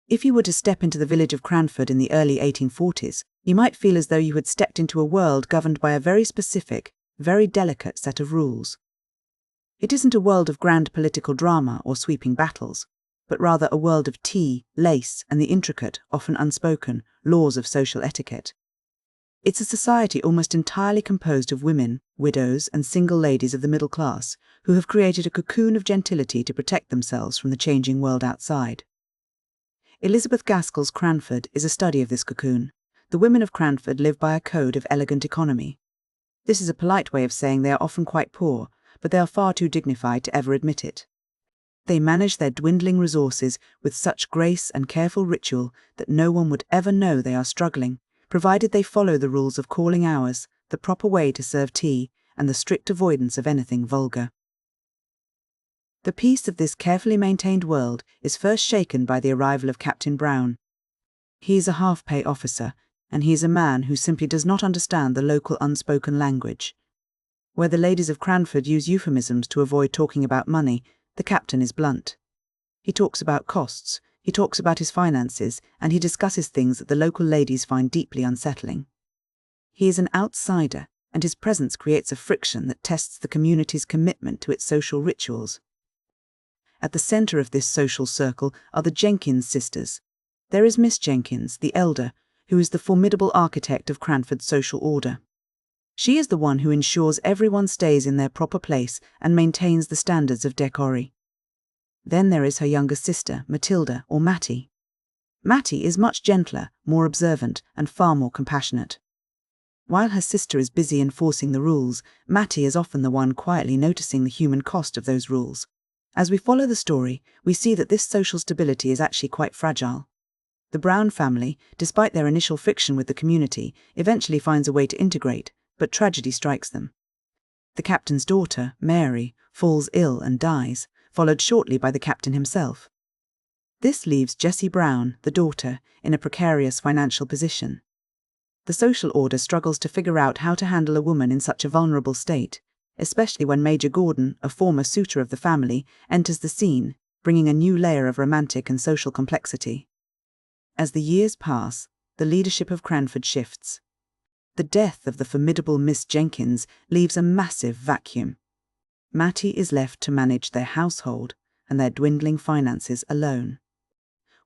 If you were to step into the village of Cranford in the early 1840s, you might feel as though you had stepped into a world governed by a very specific, very delicate set of rules. It isn't a world of grand political drama or sweeping battles, but rather a world of tea, lace, and the intricate, often unspoken, laws of social etiquette. It's a society almost entirely composed of women, widows, and single ladies of the middle class who have created a cocoon of gentility to protect themselves from the changing world outside. Elizabeth Gaskell's Cranford is a study of this cocoon. The women of Cranford live by a code of elegant economy. This is a polite way of saying they are often quite poor, but they are far too dignified to ever admit it. They manage their dwindling resources with such grace and careful ritual that no one would ever know they are struggling, provided they follow the rules of calling hours, the proper way to serve tea, and the strict avoidance of anything vulgar. The peace of this carefully maintained world is first shaken by the arrival of Captain Brown. He is a half-pay officer, and he is a man who simply does not understand the local unspoken language. Where the ladies of Cranford use euphemisms to avoid talking about money, the captain is blunt. He talks about costs, he talks about his finances, and he discusses things that the local ladies find deeply unsettling. He is an outsider, and his presence creates a friction that tests the community's commitment to its social rituals. At the centre of this social circle are the Jenkins sisters. There is Miss Jenkins, the elder, who is the formidable architect of Cranford's social order. She is the one who ensures everyone stays in their proper place and maintains the standards of decorum. Then there is her younger sister, Matilda, or Mattie. Mattie is much gentler, more observant, and far more compassionate. While her sister is busy enforcing the rules, Mattie is often the one quietly noticing the human cost of those rules. As we follow the story, we see that this social stability is actually quite fragile. The Brown family, despite their initial friction with the community, eventually finds a way to integrate, but tragedy strikes them. The captain's daughter, Mary, falls ill and dies, followed shortly by the captain himself. This leaves Jessie Brown, the daughter, in a precarious financial position. The social order struggles to figure out how to handle a woman in such a vulnerable state, especially when Major Gordon, a former suitor of the family, enters the scene, bringing a new layer of romantic and social complexity. As the years pass, the leadership of Cranford shifts. The death of the formidable Miss Jenkins leaves a massive vacuum. Mattie is left to manage their household and their dwindling finances alone.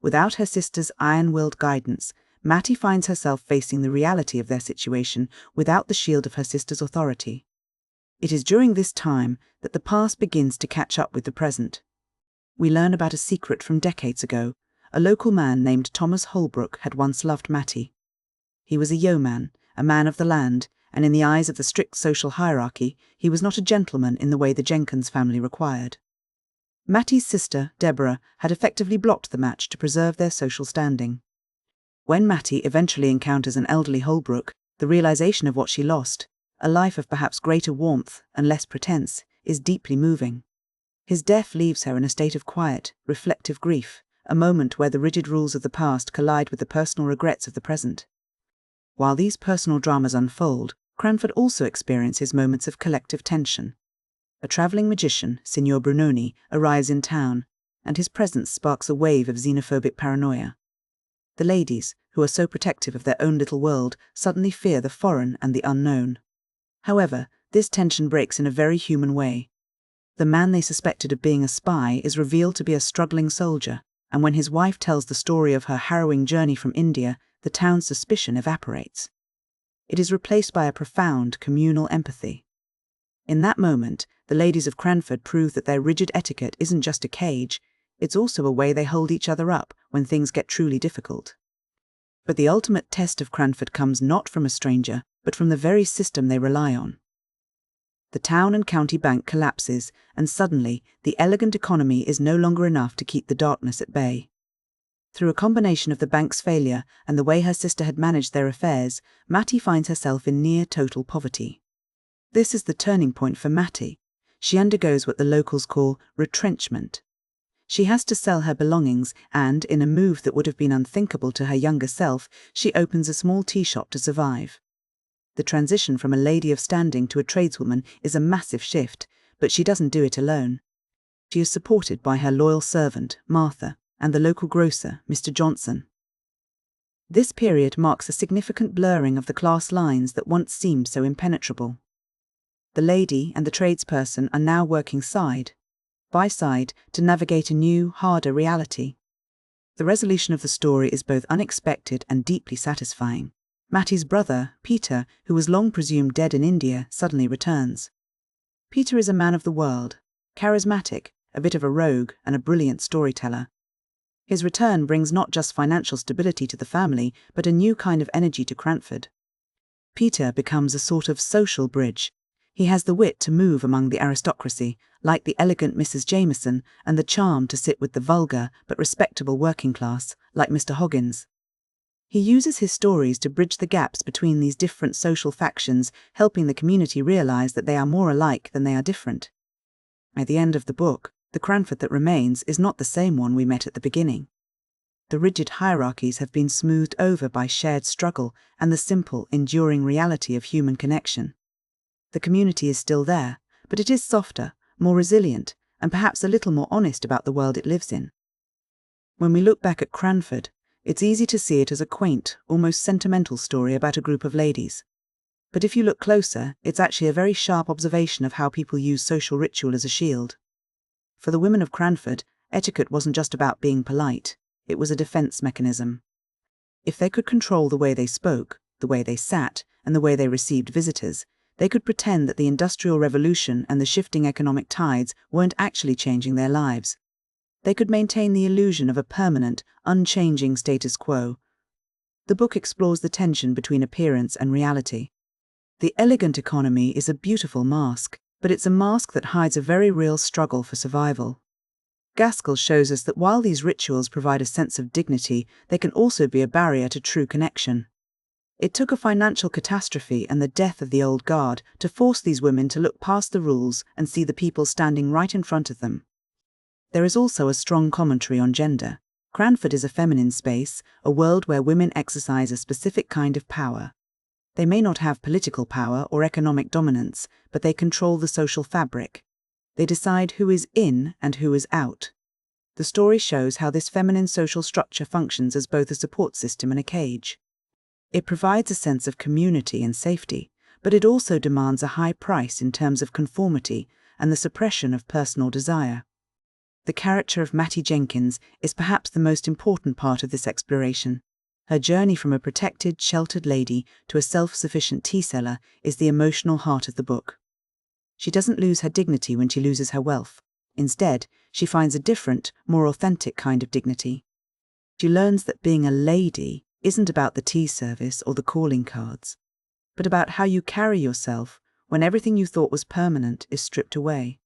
Without her sister's iron-willed guidance, Mattie finds herself facing the reality of their situation without the shield of her sister's authority. It is during this time that the past begins to catch up with the present. We learn about a secret from decades ago. A local man named Thomas Holbrook had once loved Mattie. He was a yeoman, a man of the land, and in the eyes of the strict social hierarchy, he was not a gentleman in the way the Jenkins family required. Mattie's sister, Deborah, had effectively blocked the match to preserve their social standing. When Mattie eventually encounters an elderly Holbrook, the realization of what she lost, a life of perhaps greater warmth and less pretense, is deeply moving. His death leaves her in a state of quiet, reflective grief, a moment where the rigid rules of the past collide with the personal regrets of the present. While these personal dramas unfold, Cranford also experiences moments of collective tension. A travelling magician, Signor Brunoni, arrives in town, and his presence sparks a wave of xenophobic paranoia. The ladies, who are so protective of their own little world, suddenly fear the foreign and the unknown. However, this tension breaks in a very human way. The man they suspected of being a spy is revealed to be a struggling soldier, and when his wife tells the story of her harrowing journey from India, the town's suspicion evaporates. It is replaced by a profound communal empathy. In that moment, the ladies of Cranford prove that their rigid etiquette isn't just a cage, it's also a way they hold each other up when things get truly difficult. But the ultimate test of Cranford comes not from a stranger, but from the very system they rely on. The town and county bank collapses, and suddenly, the elegant economy is no longer enough to keep the darkness at bay. Through a combination of the bank's failure and the way her sister had managed their affairs, Mattie finds herself in near total poverty. This is the turning point for Mattie. She undergoes what the locals call retrenchment. She has to sell her belongings and, in a move that would have been unthinkable to her younger self, she opens a small tea shop to survive. The transition from a lady of standing to a tradeswoman is a massive shift, but she doesn't do it alone. She is supported by her loyal servant, Martha, and the local grocer, Mr. Johnson. This period marks a significant blurring of the class lines that once seemed so impenetrable. The lady and the tradesperson are now working side by side to navigate a new, harder reality. The resolution of the story is both unexpected and deeply satisfying. Matty's brother, Peter, who was long presumed dead in India, suddenly returns. Peter is a man of the world, charismatic, a bit of a rogue, and a brilliant storyteller. His return brings not just financial stability to the family, but a new kind of energy to Cranford. Peter becomes a sort of social bridge. He has the wit to move among the aristocracy, like the elegant Mrs. Jameson, and the charm to sit with the vulgar but respectable working class, like Mr. Hoggins. He uses his stories to bridge the gaps between these different social factions, helping the community realize that they are more alike than they are different. At the end of the book, the Cranford that remains is not the same one we met at the beginning. The rigid hierarchies have been smoothed over by shared struggle and the simple, enduring reality of human connection. The community is still there, but it is softer, more resilient, and perhaps a little more honest about the world it lives in. When we look back at Cranford, it's easy to see it as a quaint, almost sentimental story about a group of ladies. But if you look closer, it's actually a very sharp observation of how people use social ritual as a shield. For the women of Cranford, etiquette wasn't just about being polite, it was a defense mechanism. If they could control the way they spoke, the way they sat, and the way they received visitors, they could pretend that the Industrial Revolution and the shifting economic tides weren't actually changing their lives. They could maintain the illusion of a permanent, unchanging status quo. The book explores the tension between appearance and reality. The elegant economy is a beautiful mask, but it's a mask that hides a very real struggle for survival. Gaskell shows us that while these rituals provide a sense of dignity, they can also be a barrier to true connection. It took a financial catastrophe and the death of the old guard to force these women to look past the rules and see the people standing right in front of them. There is also a strong commentary on gender. Cranford is a feminine space, a world where women exercise a specific kind of power. They may not have political power or economic dominance, but they control the social fabric. They decide who is in and who is out. The story shows how this feminine social structure functions as both a support system and a cage. It provides a sense of community and safety, but it also demands a high price in terms of conformity and the suppression of personal desire. The character of Matty Jenkins is perhaps the most important part of this exploration. Her journey from a protected, sheltered lady to a self-sufficient tea seller is the emotional heart of the book. She doesn't lose her dignity when she loses her wealth. Instead, she finds a different, more authentic kind of dignity. She learns that being a lady isn't about the tea service or the calling cards, but about how you carry yourself when everything you thought was permanent is stripped away.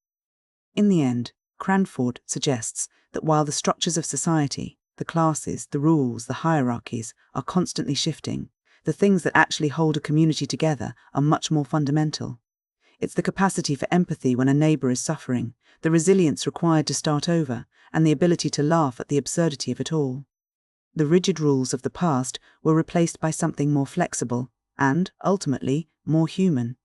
In the end, Cranford suggests that while the structures of society, the classes, the rules, the hierarchies are constantly shifting, the things that actually hold a community together are much more fundamental. It's the capacity for empathy when a neighbour is suffering, the resilience required to start over, and the ability to laugh at the absurdity of it all. The rigid rules of the past were replaced by something more flexible and, ultimately, more human.